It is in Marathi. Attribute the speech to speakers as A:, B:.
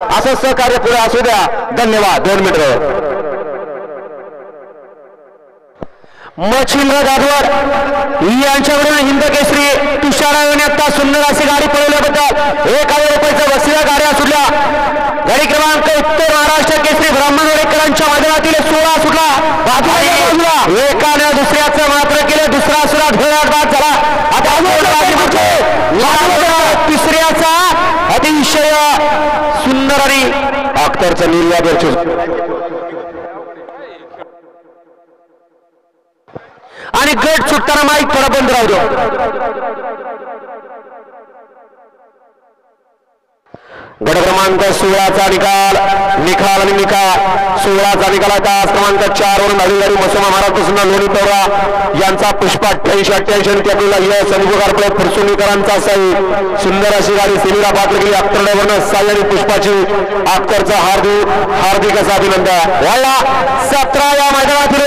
A: असं सहकार्य पुढे असू द्या। धन्यवाद। 2 मिनिट। मच्छिंद्र जाधवर यांच्याकडून हिंद केसरी तुषाराने आता सुंदर अशी गाडी पळवल्याबद्दल 1000 रुपयाचं बक्षीस गाड्या सुटल्या। गाडी क्रमांक उत्तर महाराष्ट्र केसरी ब्राह्मणवाडेकरांच्या मैदानातील 16 सुटला। एकाने दुसऱ्याचं मात्र केलं, दुसरा सुद्धा ढोळात बाद झाला। आता तिसऱ्याचा अतिशय सुंदर आणि अख्तरचं निर्यात आणि गट सुटताना माईक थोडा बंद राहू दो। गट क्रमांक 16चा निकाल आणि निकाल 16चा निकाल आता क्रमांक 4 वरून अधिकारी मसोमा महाराज लोणी तोरा यांचा पुष्पा 88 त्याकडून यश संभूकारकडे फुरसुनीकरांचा साई सुंदर अशी गाडी सेमीला पात्र केली। अख्तर ड्रायव्हरनं साई आणि पुष्पाची अख्तरचा हार्दिक असा अभिनंदन। 17 या मैदानातील